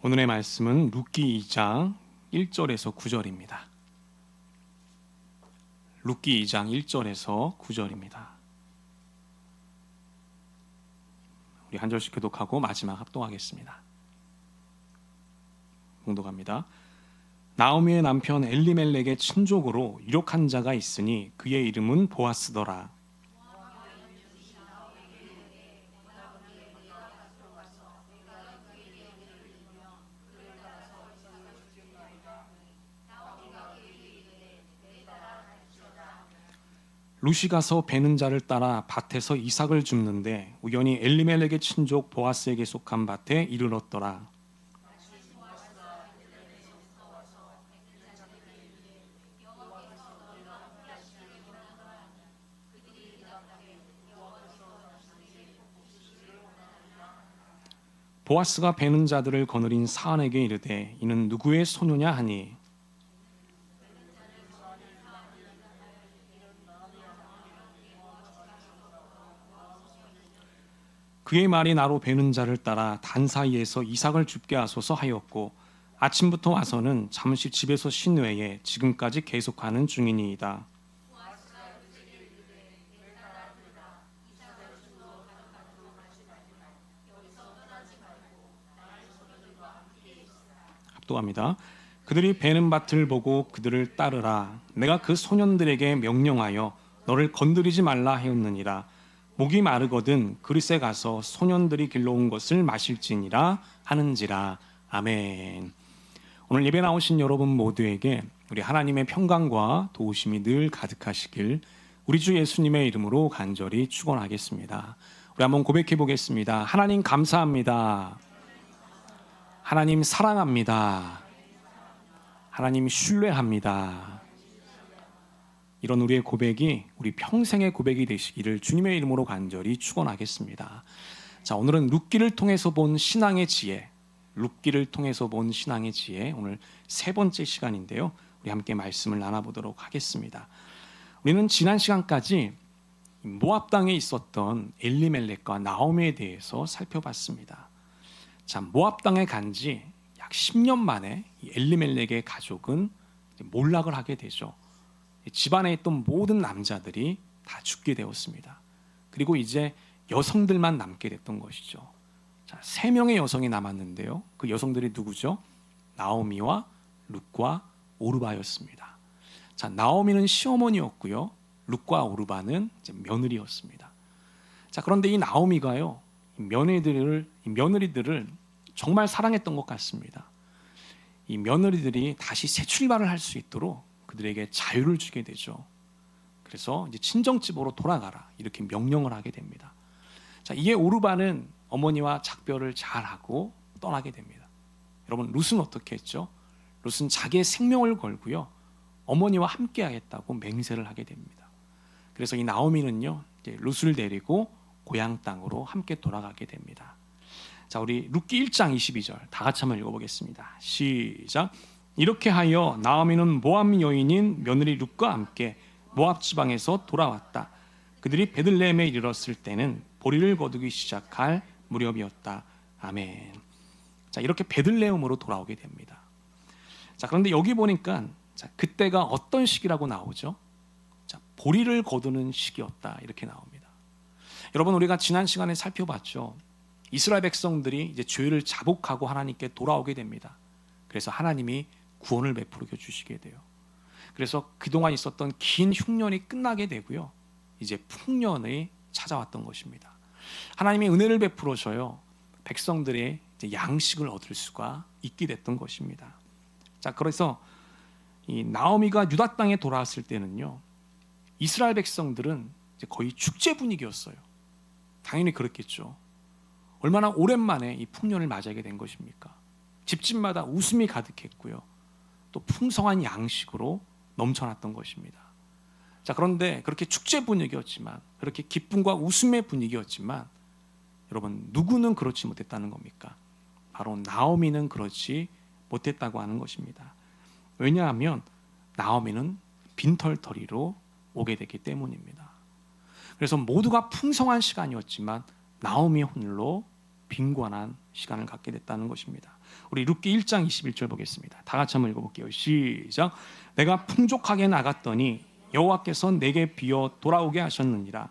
오늘의 말씀은 룻기 2장 1절에서 9절입니다. 룻기 2장 1절에서 9절입니다. 우리 한 절씩 교독하고 마지막 합동하겠습니다. 봉독합니다. 나오미의 남편 엘리멜렉의 친족으로 유력한 자가 있으니 그의 이름은 보아스더라. 룻이 가서 베는 자를 따라 밭에서 이삭을 줍는데 우연히 엘리멜렉의 친족 보아스에게 속한 밭에 이르렀더라. 보아스가 베는 자들을 거느린 사안에게 이르되 이는 누구의 소녀냐 하니 그의 말이 나로 베는 자를 따라 단 사이에서 이삭을 줍게 하소서 하였고 아침부터 와서는 잠시 집에서 쉰 외에 지금까지 계속하는 중이니이다. 합독합니다. 그들이 베는 밭을 보고 그들을 따르라. 내가 그 소년들에게 명령하여 너를 건드리지 말라 하였느니라. 목이 마르거든 그릇에 가서 소년들이 길러온 것을 마실지니라 하는지라. 아멘. 오늘 예배 나오신 여러분 모두에게 우리 하나님의 평강과 도우심이 늘 가득하시길 우리 주 예수님의 이름으로 간절히 축원하겠습니다. 우리 한번 고백해 보겠습니다. 하나님 감사합니다. 하나님 사랑합니다. 하나님 신뢰합니다. 이런 우리의 고백이 우리 평생의 고백이 되시기를 주님의 이름으로 간절히 축원하겠습니다. 자, 오늘은 룻기를 통해서 본 신앙의 지혜, 룻기를 통해서 본 신앙의 지혜, 오늘 세 번째 시간인데요. 우리 함께 말씀을 나눠보도록 하겠습니다. 우리는 지난 시간까지 모압 땅에 있었던 엘리멜렉과 나오미에 대해서 살펴봤습니다. 자, 모압 땅에 간 지 약 10년 만에 이 엘리멜렉의 가족은 몰락을 하게 되죠. 집안에 있던 모든 남자들이 다 죽게 되었습니다. 그리고 이제 여성들만 남게 됐던 것이죠. 자, 3명의 여성이 남았는데요. 그 여성들이 누구죠? 나오미와 룻과 오르바였습니다. 자, 나오미는 시어머니였고요. 룻과 오르바는 이제 며느리였습니다. 자, 그런데 이 나오미가요, 이 며느리들을 정말 사랑했던 것 같습니다. 이 며느리들이 다시 새 출발을 할 수 있도록 그들에게 자유를 주게 되죠. 그래서 이제 친정집으로 돌아가라 이렇게 명령을 하게 됩니다. 자, 이에 오르바는 어머니와 작별을 잘하고 떠나게 됩니다. 여러분, 룻은 어떻게 했죠? 룻은 자기의 생명을 걸고요, 어머니와 함께 하겠다고 맹세를 하게 됩니다. 그래서 이 나오미는요, 이제 룻을 데리고 고향 땅으로 함께 돌아가게 됩니다. 자, 우리 룻기 1장 22절 다 같이 한번 읽어보겠습니다. 시작. 이렇게 하여 나오미는 모압 여인인 며느리 룻과 함께 모압 지방에서 돌아왔다. 그들이 베들레헴에 이르렀을 때는 보리를 거두기 시작할 무렵이었다. 아멘. 자, 이렇게 베들레헴으로 돌아오게 됩니다. 자, 그런데 여기 보니까 자, 그때가 어떤 시기라고 나오죠? 자, 보리를 거두는 시기였다 이렇게 나옵니다. 여러분, 우리가 지난 시간에 살펴봤죠. 이스라엘 백성들이 이제 죄를 자복하고 하나님께 돌아오게 됩니다. 그래서 하나님이 구원을 베풀어 주시게 돼요. 그래서 그동안 있었던 긴 흉년이 끝나게 되고요, 이제 풍년이 찾아왔던 것입니다. 하나님이 은혜를 베풀어서요, 백성들의 이제 양식을 얻을 수가 있게 됐던 것입니다. 자, 그래서 이 나오미가 유다 땅에 돌아왔을 때는요, 이스라엘 백성들은 이제 거의 축제 분위기였어요. 당연히 그렇겠죠. 얼마나 오랜만에 이 풍년을 맞이하게 된 것입니까? 집집마다 웃음이 가득했고요, 또 풍성한 양식으로 넘쳐났던 것입니다. 자, 그런데 그렇게 축제 분위기였지만, 그렇게 기쁨과 웃음의 분위기였지만, 여러분, 누구는 그렇지 못했다는 겁니까? 바로 나오미는 그렇지 못했다고 하는 것입니다. 왜냐하면 나오미는 빈털터리로 오게 됐기 때문입니다. 그래서 모두가 풍성한 시간이었지만 나오미 홀로 빈곤한 시간을 갖게 됐다는 것입니다. 우리 룻기 1장 21절 보겠습니다. 다 같이 한번 읽어볼게요. 시작. 내가 풍족하게 나갔더니 여호와께서 내게 비어 돌아오게 하셨느니라.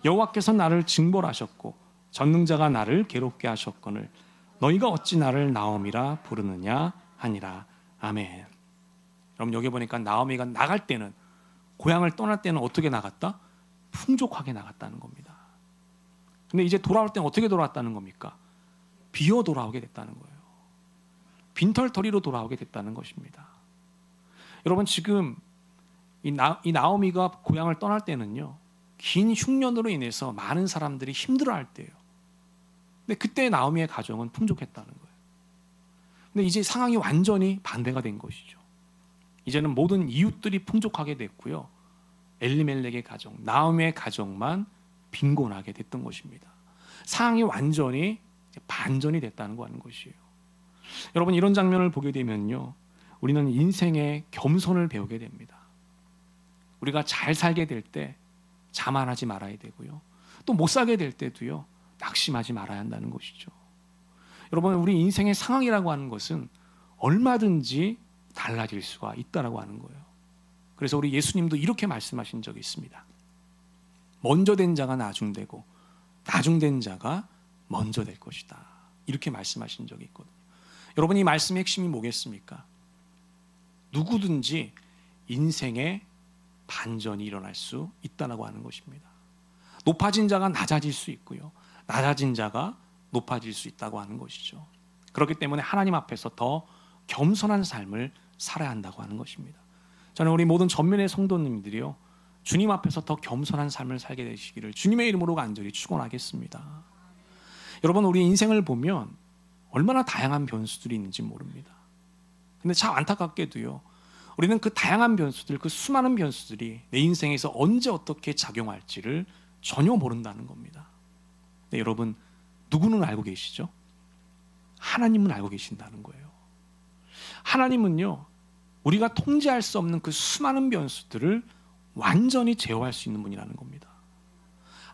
여호와께서 나를 징벌하셨고 전능자가 나를 괴롭게 하셨거늘 너희가 어찌 나를 나오미라 부르느냐 하니라. 아멘. 여러분 여기 보니까 나오미가 나갈 때는, 고향을 떠날 때는 어떻게 나갔다? 풍족하게 나갔다는 겁니다. 근데 이제 돌아올 때는 어떻게 돌아왔다는 겁니까? 비어 돌아오게 됐다는 거예요. 빈털터리로 돌아오게 됐다는 것입니다. 여러분 지금 이 나오미가 고향을 떠날 때는요, 긴 흉년으로 인해서 많은 사람들이 힘들어할 때예요. 근데 그때 나오미의 가정은 풍족했다는 거예요. 근데 이제 상황이 완전히 반대가 된 것이죠. 이제는 모든 이웃들이 풍족하게 됐고요, 엘리멜렉의 가정, 나오미의 가정만 빈곤하게 됐던 것입니다. 상황이 완전히 반전이 됐다는 거 하는 것이에요. 여러분 이런 장면을 보게 되면요, 우리는 인생의 겸손을 배우게 됩니다. 우리가 잘 살게 될 때 자만하지 말아야 되고요, 또 못 살게 될 때도요 낙심하지 말아야 한다는 것이죠. 여러분 우리 인생의 상황이라고 하는 것은 얼마든지 달라질 수가 있다라고 하는 거예요. 그래서 우리 예수님도 이렇게 말씀하신 적이 있습니다. 먼저 된 자가 나중되고 나중된 자가 먼저 될 것이다, 이렇게 말씀하신 적이 있거든요. 여러분 이 말씀의 핵심이 뭐겠습니까? 누구든지 인생에 반전이 일어날 수 있다라고 하는 것입니다. 높아진 자가 낮아질 수 있고요, 낮아진 자가 높아질 수 있다고 하는 것이죠. 그렇기 때문에 하나님 앞에서 더 겸손한 삶을 살아야 한다고 하는 것입니다. 저는 우리 모든 전면의 성도님들이요, 주님 앞에서 더 겸손한 삶을 살게 되시기를 주님의 이름으로 간절히 축원하겠습니다. 여러분 우리 인생을 보면 얼마나 다양한 변수들이 있는지 모릅니다. 근데 참 안타깝게도요, 우리는 그 다양한 변수들, 그 수많은 변수들이 내 인생에서 언제 어떻게 작용할지를 전혀 모른다는 겁니다. 네, 여러분 누구는 알고 계시죠? 하나님은 알고 계신다는 거예요. 하나님은요, 우리가 통제할 수 없는 그 수많은 변수들을 완전히 제어할 수 있는 분이라는 겁니다.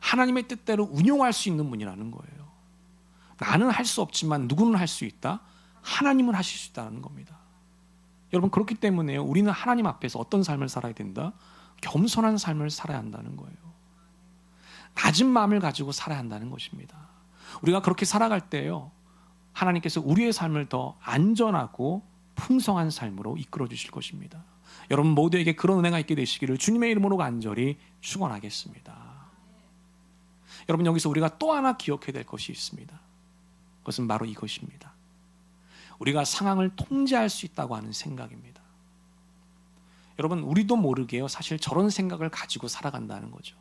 하나님의 뜻대로 운용할 수 있는 분이라는 거예요. 나는 할 수 없지만 누구는 할 수 있다? 하나님은 하실 수 있다는 겁니다. 여러분 그렇기 때문에 우리는 하나님 앞에서 어떤 삶을 살아야 된다? 겸손한 삶을 살아야 한다는 거예요. 낮은 마음을 가지고 살아야 한다는 것입니다. 우리가 그렇게 살아갈 때요, 하나님께서 우리의 삶을 더 안전하고 풍성한 삶으로 이끌어 주실 것입니다. 여러분 모두에게 그런 은혜가 있게 되시기를 주님의 이름으로 간절히 축원하겠습니다. 여러분 여기서 우리가 또 하나 기억해야 될 것이 있습니다. 그것은 바로 이것입니다. 우리가 상황을 통제할 수 있다고 하는 생각입니다. 여러분 우리도 모르게요, 사실 저런 생각을 가지고 살아간다는 거죠.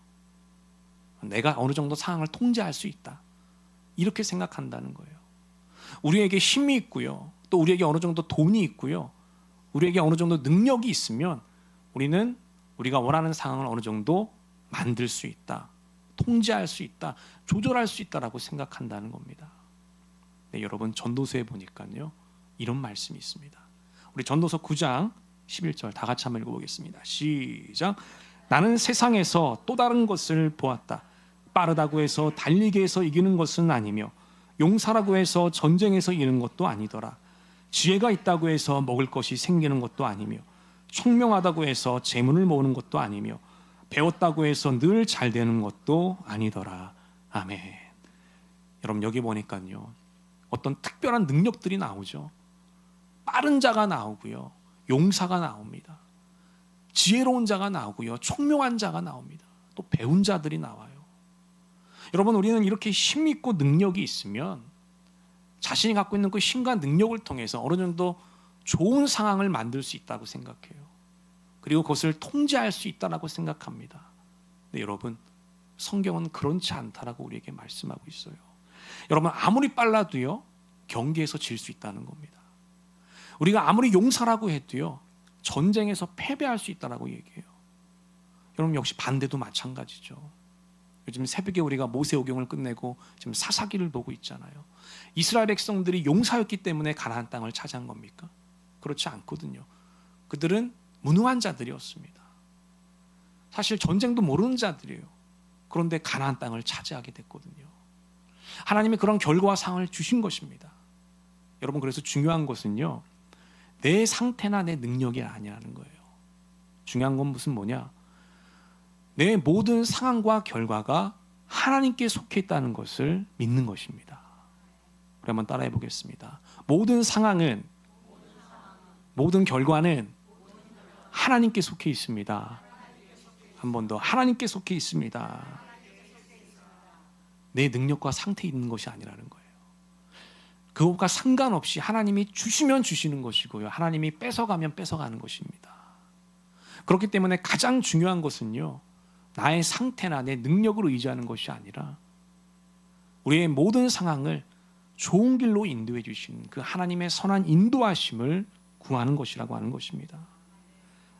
내가 어느 정도 상황을 통제할 수 있다, 이렇게 생각한다는 거예요. 우리에게 힘이 있고요, 또 우리에게 어느 정도 돈이 있고요, 우리에게 어느 정도 능력이 있으면 우리는 우리가 원하는 상황을 어느 정도 만들 수 있다, 통제할 수 있다, 조절할 수 있다라고 생각한다는 겁니다. 네, 여러분 전도서에 보니까요 이런 말씀이 있습니다. 우리 전도서 9장 11절 다 같이 한번 읽어보겠습니다. 시작. 나는 세상에서 또 다른 것을 보았다. 빠르다고 해서 달리기 해서 이기는 것은 아니며 용사라고 해서 전쟁에서 이기는 것도 아니더라. 지혜가 있다고 해서 먹을 것이 생기는 것도 아니며 총명하다고 해서 재물을 모으는 것도 아니며 배웠다고 해서 늘 잘 되는 것도 아니더라. 아멘. 여러분 여기 보니까요 어떤 특별한 능력들이 나오죠. 빠른 자가 나오고요, 용사가 나옵니다. 지혜로운 자가 나오고요, 총명한 자가 나옵니다. 또 배운 자들이 나와요. 여러분 우리는 이렇게 힘 있고 능력이 있으면 자신이 갖고 있는 그 힘과 능력을 통해서 어느 정도 좋은 상황을 만들 수 있다고 생각해요. 그리고 그것을 통제할 수 있다고 생각합니다. 근데 여러분 성경은 그렇지 않다라고 우리에게 말씀하고 있어요. 여러분 아무리 빨라도요 경기에서 질 수 있다는 겁니다. 우리가 아무리 용사라고 해도요 전쟁에서 패배할 수 있다라고 얘기해요. 여러분 역시 반대도 마찬가지죠. 요즘 새벽에 우리가 모세오경을 끝내고 지금 사사기를 보고 있잖아요. 이스라엘 백성들이 용사였기 때문에 가나안 땅을 차지한 겁니까? 그렇지 않거든요. 그들은 무능한 자들이었습니다. 사실 전쟁도 모르는 자들이에요. 그런데 가나안 땅을 차지하게 됐거든요. 하나님이 그런 결과와 상을 주신 것입니다. 여러분, 그래서 중요한 것은요, 내 상태나 내 능력이 아니라는 거예요. 중요한 건 뭐냐? 내 모든 상황과 결과가 하나님께 속해 있다는 것을 믿는 것입니다. 우리 한번 따라해 보겠습니다. 모든 상황은, 모든 결과는 하나님께 속해 있습니다. 한 번 더, 하나님께 속해 있습니다. 내 능력과 상태에 있는 것이 아니라는 거예요. 그것과 상관없이 하나님이 주시면 주시는 것이고요, 하나님이 뺏어가면 뺏어가는 것입니다. 그렇기 때문에 가장 중요한 것은요, 나의 상태나 내 능력을 의지하는 것이 아니라 우리의 모든 상황을 좋은 길로 인도해 주시는 그 하나님의 선한 인도하심을 구하는 것이라고 하는 것입니다.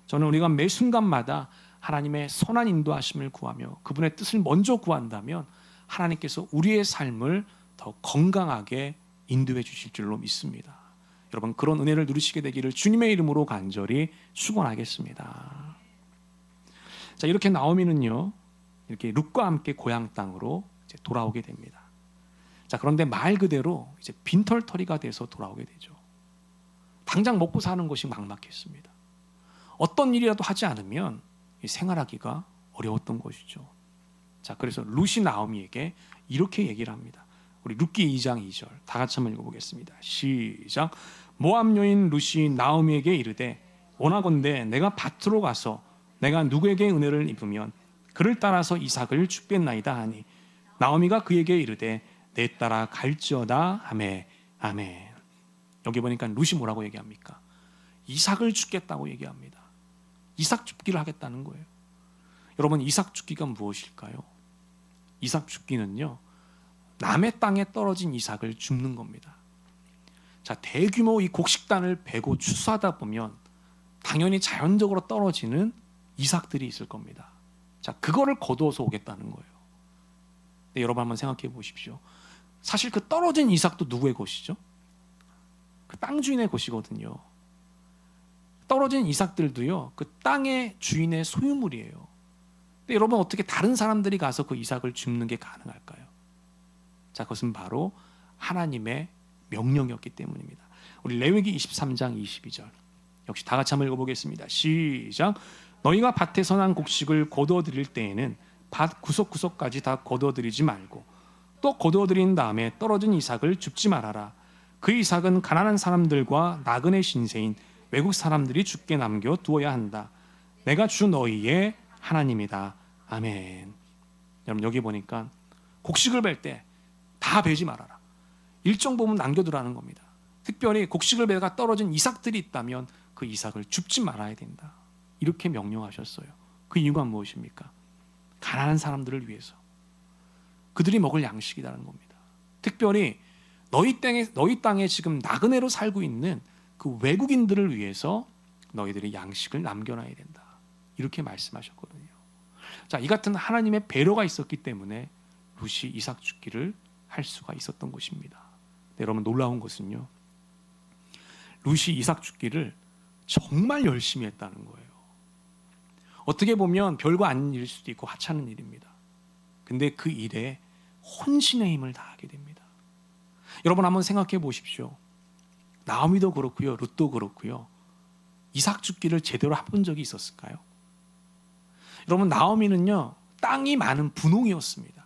저는 우리가 매 순간마다 하나님의 선한 인도하심을 구하며 그분의 뜻을 먼저 구한다면 하나님께서 우리의 삶을 더 건강하게 인도해 주실 줄로 믿습니다. 여러분, 그런 은혜를 누리시게 되기를 주님의 이름으로 간절히 축원하겠습니다. 자, 이렇게 나오미는요, 이렇게 룻과 함께 고향 땅으로 이제 돌아오게 됩니다. 자, 그런데 말 그대로 이제 빈털터리가 돼서 돌아오게 되죠. 당장 먹고 사는 것이 막막했습니다. 어떤 일이라도 하지 않으면 생활하기가 어려웠던 것이죠. 자, 그래서 룻이 나오미에게 이렇게 얘기를 합니다. 우리 룻기 2장 2절 다 같이 한번 읽어보겠습니다. 시작. 모압 여인 룻이 나오미에게 이르되 원하건대 내가 밭으로 가서 내가 누구에게 은혜를 입으면 그를 따라서 이삭을 죽겠나이다 하니 나오미가 그에게 이르되 내 따라 갈지어다 하매. 아멘. 여기 보니까 룻이 뭐라고 얘기합니까? 이삭을 죽겠다고 얘기합니다. 이삭 죽기를 하겠다는 거예요. 여러분, 이삭 죽기가 무엇일까요? 이삭 죽기는요, 남의 땅에 떨어진 이삭을 줍는 겁니다. 자, 대규모 이 곡식단을 베고 추수하다 보면 당연히 자연적으로 떨어지는 이삭들이 있을 겁니다. 자, 그거를 거두어서 오겠다는 거예요. 네, 여러분 한번 생각해 보십시오. 사실 그 떨어진 이삭도 누구의 것이죠? 그 땅 주인의 것이거든요. 떨어진 이삭들도요, 그 땅의 주인의 소유물이에요. 근데 여러분, 어떻게 다른 사람들이 가서 그 이삭을 줍는 게 가능할까요? 자, 그것은 바로 하나님의 명령이었기 때문입니다. 우리 레위기 23장 22절 역시 다 같이 한번 읽어보겠습니다. 시작. 너희가 밭에서 난 곡식을 거두어 드릴 때에는 밭 구석구석까지 다 거두어 드리지 말고 또 거두어 드린 다음에 떨어진 이삭을 줍지 말아라. 그 이삭은 가난한 사람들과 나그네 신세인 외국 사람들이 죽게 남겨 두어야 한다. 내가 주 너희의 하나님이다. 아멘. 여러분, 여기 보니까 곡식을 벨 때 다 베지 말아라. 일정 부분 남겨두라는 겁니다. 특별히 곡식을 베다가 떨어진 이삭들이 있다면 그 이삭을 줍지 말아야 된다. 이렇게 명령하셨어요. 그 이유가 무엇입니까? 가난한 사람들을 위해서, 그들이 먹을 양식이라는 겁니다. 특별히 너희 땅에 지금 나그네로 살고 있는 그 외국인들을 위해서 너희들이 양식을 남겨놔야 된다. 이렇게 말씀하셨거든요. 자, 이 같은 하나님의 배려가 있었기 때문에 룻이 이삭 죽기를 할 수가 있었던 것입니다. 네, 여러분, 놀라운 것은요, 룻이 이삭 죽기를 정말 열심히 했다는 거예요. 어떻게 보면 별거 아닌 일일 수도 있고 하찮은 일입니다. 근데 그 일에 혼신의 힘을 다하게 됩니다. 여러분, 한번 생각해 보십시오. 나오미도 그렇고요, 룻도 그렇고요, 이삭 죽기를 제대로 해본 적이 있었을까요? 여러분, 나오미는요, 땅이 많은 분홍이었습니다.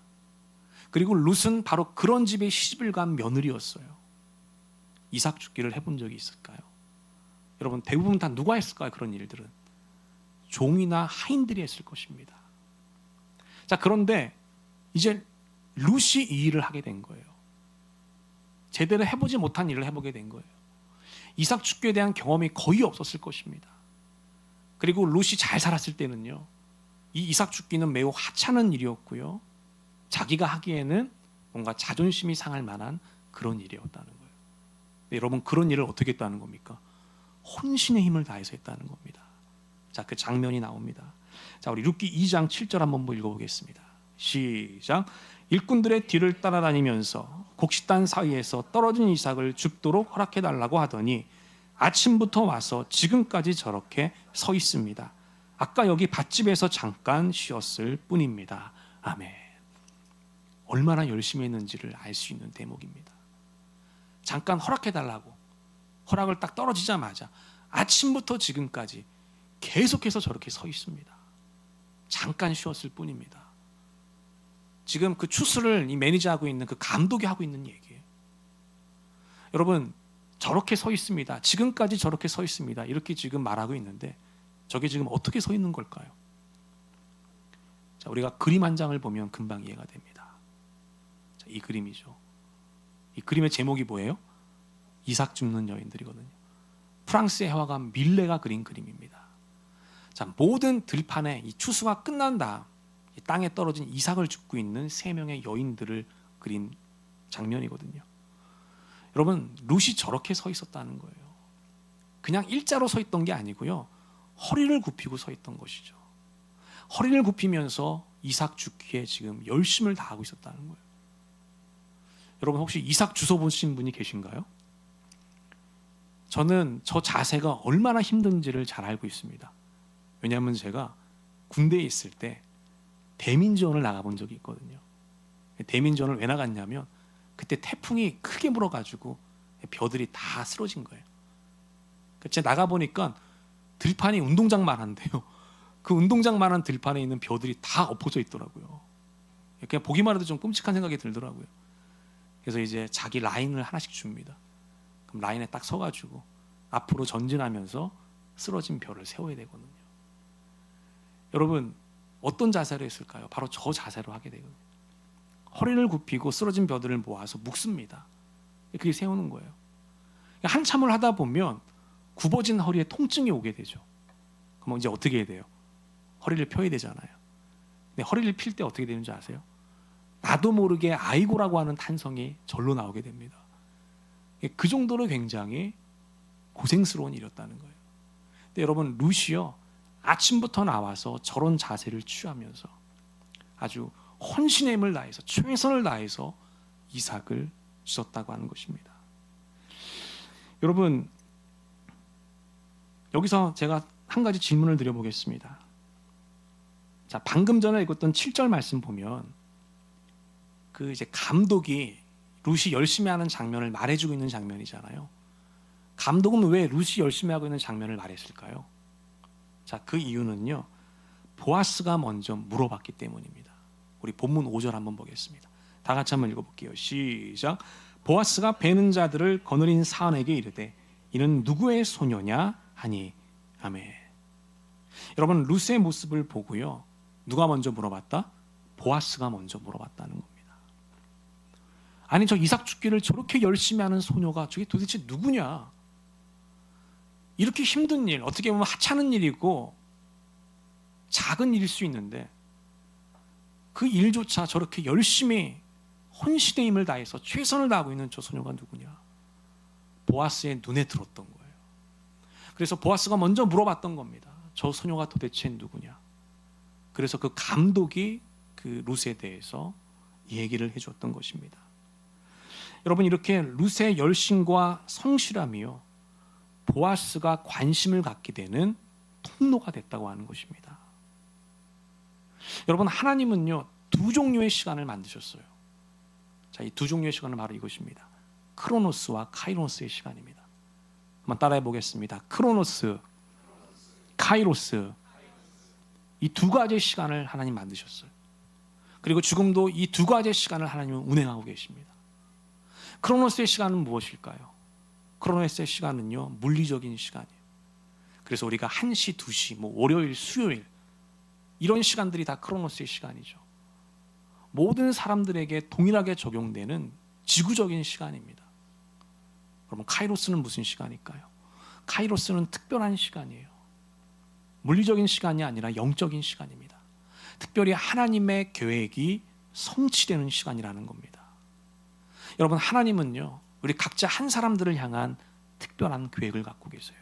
그리고 룻은 바로 그런 집에 시집을 간 며느리였어요. 이삭 죽기를 해본 적이 있을까요? 여러분, 대부분 다 누가 했을까요? 그런 일들은 종이나 하인들이 했을 것입니다. 자, 그런데 이제 룻이 이 일을 하게 된 거예요. 제대로 해보지 못한 일을 해보게 된 거예요. 이삭 죽기에 대한 경험이 거의 없었을 것입니다. 그리고 룻이 잘 살았을 때는요, 이 이삭 죽기는 매우 하찮은 일이었고요, 자기가 하기에는 뭔가 자존심이 상할 만한 그런 일이었다는 거예요. 근데 여러분, 그런 일을 어떻게 했다는 겁니까? 혼신의 힘을 다해서 했다는 겁니다. 자, 그 장면이 나옵니다. 자, 우리 룻기 2장 7절 한번 읽어보겠습니다. 시작. 일꾼들의 뒤를 따라다니면서 곡식단 사이에서 떨어진 이삭을 줍도록 허락해달라고 하더니 아침부터 와서 지금까지 저렇게 서 있습니다. 아까 여기 밭집에서 잠깐 쉬었을 뿐입니다. 아멘. 얼마나 열심히 했는지를 알 수 있는 대목입니다. 잠깐 허락해달라고 허락을 딱 떨어지자마자 아침부터 지금까지 계속해서 저렇게 서 있습니다. 잠깐 쉬었을 뿐입니다. 지금 그 추수를 이 매니저하고 있는 그 감독이 하고 있는 얘기예요. 여러분, 저렇게 서 있습니다. 지금까지 저렇게 서 있습니다. 이렇게 지금 말하고 있는데 저게 지금 어떻게 서 있는 걸까요? 자, 우리가 그림 한 장을 보면 금방 이해가 됩니다. 자, 이 그림이죠. 이 그림의 제목이 뭐예요? 이삭 줍는 여인들이거든요. 프랑스의 화가 밀레가 그린 그림입니다. 자, 모든 들판에 이 추수가 끝난 다음 이 땅에 떨어진 이삭을 줍고 있는 세 명의 여인들을 그린 장면이거든요. 여러분, 룻이 저렇게 서 있었다는 거예요. 그냥 일자로 서 있던 게 아니고요, 허리를 굽히고 서 있던 것이죠. 허리를 굽히면서 이삭 죽기에 지금 열심을 다하고 있었다는 거예요. 여러분, 혹시 이삭 주워 보신 분이 계신가요? 저는 저 자세가 얼마나 힘든지를 잘 알고 있습니다. 왜냐하면 제가 군대에 있을 때 대민지원을 나가본 적이 있거든요. 대민지원을 왜 나갔냐면 그때 태풍이 크게 불어가지고 벼들이 다 쓰러진 거예요. 제가 나가보니까 들판이 운동장만한데요, 그 운동장만한 들판에 있는 벼들이 다 엎어져 있더라고요. 그냥 보기만 해도 좀 끔찍한 생각이 들더라고요. 그래서 이제 자기 라인을 하나씩 줍니다. 그럼 라인에 딱 서가지고 앞으로 전진하면서 쓰러진 벼를 세워야 되거든요. 여러분, 어떤 자세로 했을까요? 바로 저 자세로 하게 되거든요. 허리를 굽히고 쓰러진 벼들을 모아서 묶습니다. 그게 세우는 거예요. 한참을 하다 보면 굽어진 허리에 통증이 오게 되죠. 그럼 이제 어떻게 해야 돼요? 허리를 펴야 되잖아요. 근데 허리를 필 때 어떻게 되는지 아세요? 나도 모르게 아이고라고 하는 탄성이 절로 나오게 됩니다. 그 정도로 굉장히 고생스러운 일이었다는 거예요. 근데 여러분, 룻이요, 아침부터 나와서 저런 자세를 취하면서 아주 헌신의 힘을 다해서 최선을 다해서 이삭을 주셨다고 하는 것입니다. 여러분, 여기서 제가 한 가지 질문을 드려보겠습니다. 자, 방금 전에 읽었던 7절 말씀 보면 그 이제 감독이 룻이 열심히 하는 장면을 말해주고 있는 장면이잖아요. 감독은 왜 룻이 열심히 하고 있는 장면을 말했을까요? 자, 그 이유는요, 보아스가 먼저 물어봤기 때문입니다. 우리 본문 5절 한번 보겠습니다. 다 같이 한번 읽어볼게요. 시작. 보아스가 베는 자들을 거느린 사안에게 이르되 이는 누구의 소녀냐 하니 아멘. 여러분, 룻의 모습을 보고요, 누가 먼저 물어봤다? 보아스가 먼저 물어봤다는 겁니다. 아니, 저 이삭 죽기를 저렇게 열심히 하는 소녀가 저게 도대체 누구냐? 이렇게 힘든 일, 어떻게 보면 하찮은 일이고 작은 일일 수 있는데 그 일조차 저렇게 열심히 헌신의 힘을 다해서 최선을 다하고 있는 저 소녀가 누구냐? 보아스의 눈에 들었던 거예요. 그래서 보아스가 먼저 물어봤던 겁니다. 저 소녀가 도대체 누구냐? 그래서 그 감독이 그 룻에 대해서 얘기를 해줬던 것입니다. 여러분, 이렇게 룻의 열심과 성실함이요, 보아스가 관심을 갖게 되는 통로가 됐다고 하는 것입니다. 여러분, 하나님은요, 두 종류의 시간을 만드셨어요. 자, 이 두 종류의 시간은 바로 이것입니다. 크로노스와 카이로스의 시간입니다. 한번 따라해 보겠습니다. 크로노스, 카이로스, 이 두 가지의 시간을 하나님 만드셨어요. 그리고 지금도 이 두 가지의 시간을 하나님은 운행하고 계십니다. 크로노스의 시간은 무엇일까요? 크로노스의 시간은요, 물리적인 시간이에요. 그래서 우리가 1시, 2시, 월요일, 수요일 이런 시간들이 다 크로노스의 시간이죠. 모든 사람들에게 동일하게 적용되는 지구적인 시간입니다. 그러면 카이로스는 무슨 시간일까요? 카이로스는 특별한 시간이에요. 물리적인 시간이 아니라 영적인 시간입니다. 특별히 하나님의 계획이 성취되는 시간이라는 겁니다. 여러분, 하나님은요, 우리 각자 한 사람들을 향한 특별한 계획을 갖고 계세요.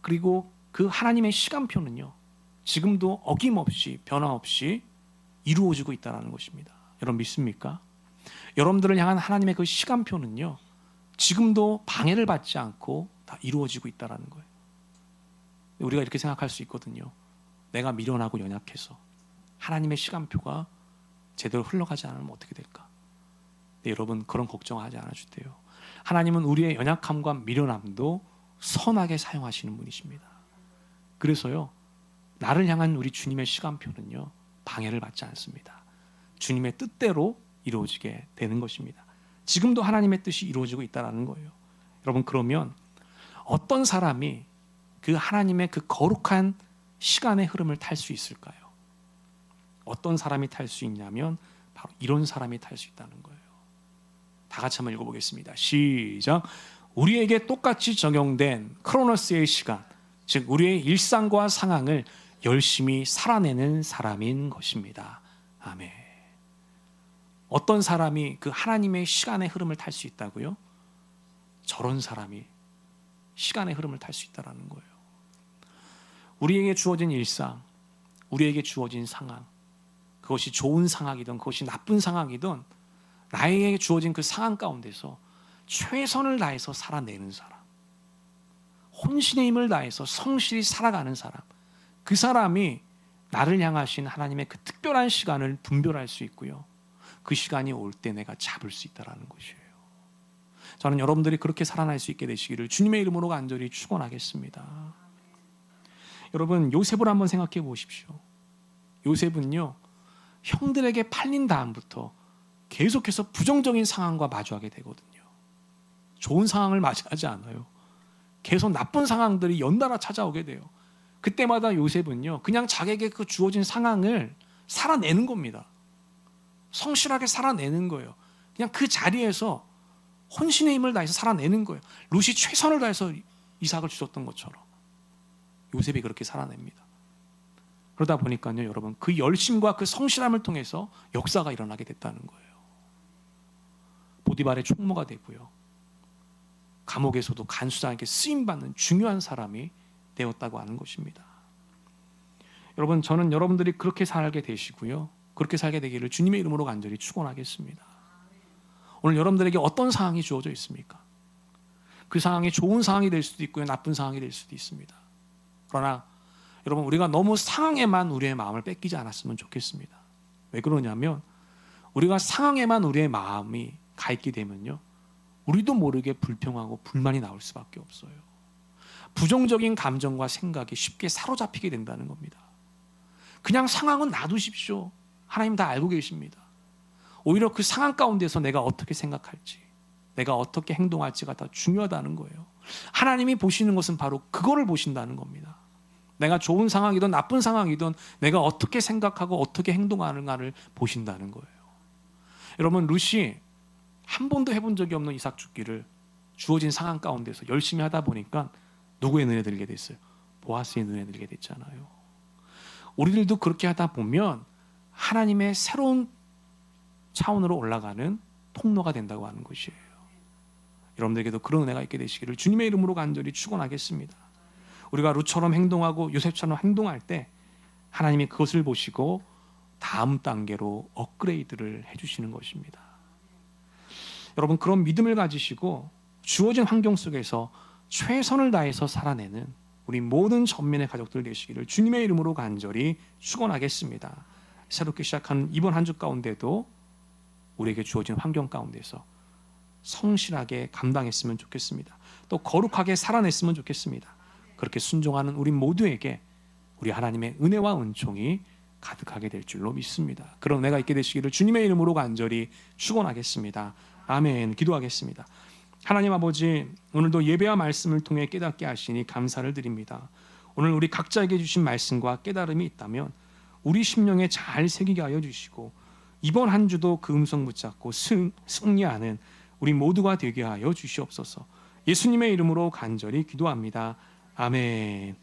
그리고 그 하나님의 시간표는요, 지금도 어김없이 변함없이 이루어지고 있다는 것입니다. 여러분, 믿습니까? 여러분들을 향한 하나님의 그 시간표는요, 지금도 방해를 받지 않고 다 이루어지고 있다는 거예요. 우리가 이렇게 생각할 수 있거든요. 내가 미련하고 연약해서 하나님의 시간표가 제대로 흘러가지 않으면 어떻게 될까? 네, 여러분 그런 걱정하지 않으셔도 돼요. 하나님은 우리의 연약함과 미련함도 선하게 사용하시는 분이십니다. 그래서요, 나를 향한 우리 주님의 시간표는요, 방해를 받지 않습니다. 주님의 뜻대로 이루어지게 되는 것입니다. 지금도 하나님의 뜻이 이루어지고 있다는 거예요. 여러분, 그러면 어떤 사람이 그 하나님의 그 거룩한 시간의 흐름을 탈 수 있을까요? 어떤 사람이 탈 수 있냐면 바로 이런 사람이 탈 수 있다는 거예요. 다 같이 한번 읽어보겠습니다. 시작. 우리에게 똑같이 적용된 크로노스의 시간, 즉 우리의 일상과 상황을 열심히 살아내는 사람인 것입니다. 아멘. 어떤 사람이 그 하나님의 시간의 흐름을 탈 수 있다고요? 저런 사람이 시간의 흐름을 탈 수 있다는 거예요. 우리에게 주어진 일상, 우리에게 주어진 상황, 그것이 좋은 상황이든 그것이 나쁜 상황이든 나에게 주어진 그 상황 가운데서 최선을 다해서 살아내는 사람, 혼신의 힘을 다해서 성실히 살아가는 사람, 그 사람이 나를 향하신 하나님의 그 특별한 시간을 분별할 수 있고요, 그 시간이 올 때 내가 잡을 수 있다는 것이에요. 저는 여러분들이 그렇게 살아날 수 있게 되시기를 주님의 이름으로 간절히 축원하겠습니다. 여러분, 요셉을 한번 생각해 보십시오. 요셉은요, 형들에게 팔린 다음부터 계속해서 부정적인 상황과 마주하게 되거든요. 좋은 상황을 맞이하지 않아요. 계속 나쁜 상황들이 연달아 찾아오게 돼요. 그때마다 요셉은요, 그냥 자기에게 그 주어진 상황을 살아내는 겁니다. 성실하게 살아내는 거예요. 그냥 그 자리에서 혼신의 힘을 다해서 살아내는 거예요. 룻이 최선을 다해서 이삭을 주셨던 것처럼 요셉이 그렇게 살아냅니다. 그러다 보니까요, 여러분, 그 열심과 그 성실함을 통해서 역사가 일어나게 됐다는 거예요. 보디발의 총무가 되고요, 감옥에서도 간수장에게 쓰임받는 중요한 사람이 되었다고 하는 것입니다. 여러분, 저는 여러분들이 그렇게 살게 되시고요, 그렇게 살게 되기를 주님의 이름으로 간절히 축원하겠습니다. 오늘 여러분들에게 어떤 상황이 주어져 있습니까? 그 상황이 좋은 상황이 될 수도 있고요, 나쁜 상황이 될 수도 있습니다. 그러나 여러분, 우리가 너무 상황에만 우리의 마음을 뺏기지 않았으면 좋겠습니다. 왜 그러냐면 우리가 상황에만 우리의 마음이 가 있게 되면요, 우리도 모르게 불평하고 불만이 나올 수밖에 없어요. 부정적인 감정과 생각이 쉽게 사로잡히게 된다는 겁니다. 그냥 상황은 놔두십시오. 하나님 다 알고 계십니다. 오히려 그 상황 가운데서 내가 어떻게 생각할지, 내가 어떻게 행동할지가 더 중요하다는 거예요. 하나님이 보시는 것은 바로 그거를 보신다는 겁니다. 내가 좋은 상황이든 나쁜 상황이든 내가 어떻게 생각하고 어떻게 행동하는가를 보신다는 거예요. 여러분, 룻이 한 번도 해본 적이 없는 이삭 죽기를 주어진 상황 가운데서 열심히 하다 보니까 누구의 눈에 들게 됐어요? 보아스의 눈에 들게 됐잖아요. 우리들도 그렇게 하다 보면 하나님의 새로운 차원으로 올라가는 통로가 된다고 하는 것이에요. 여러분들에게도 그런 은혜가 있게 되시기를 주님의 이름으로 간절히 축원하겠습니다. 우리가 룻처럼 행동하고 요셉처럼 행동할 때 하나님이 그것을 보시고 다음 단계로 업그레이드를 해주시는 것입니다. 여러분, 그런 믿음을 가지시고 주어진 환경 속에서 최선을 다해서 살아내는 우리 모든 전민의 가족들 되시기를 주님의 이름으로 간절히 축원하겠습니다. 새롭게 시작하는 이번 한 주 가운데도 우리에게 주어진 환경 가운데서 성실하게 감당했으면 좋겠습니다. 또 거룩하게 살아냈으면 좋겠습니다. 그렇게 순종하는 우리 모두에게 우리 하나님의 은혜와 은총이 가득하게 될 줄로 믿습니다. 그런 은혜가 있게 되시기를 주님의 이름으로 간절히 축원하겠습니다. 아멘. 기도하겠습니다. 하나님 아버지, 오늘도 예배와 말씀을 통해 깨닫게 하시니 감사를 드립니다. 오늘 우리 각자에게 주신 말씀과 깨달음이 있다면 우리 심령에 잘 새기게 하여 주시고 이번 한 주도 그 음성 붙잡고 승리하는 우리 모두가 되게 하여 주시옵소서. 예수님의 이름으로 간절히 기도합니다. 아멘.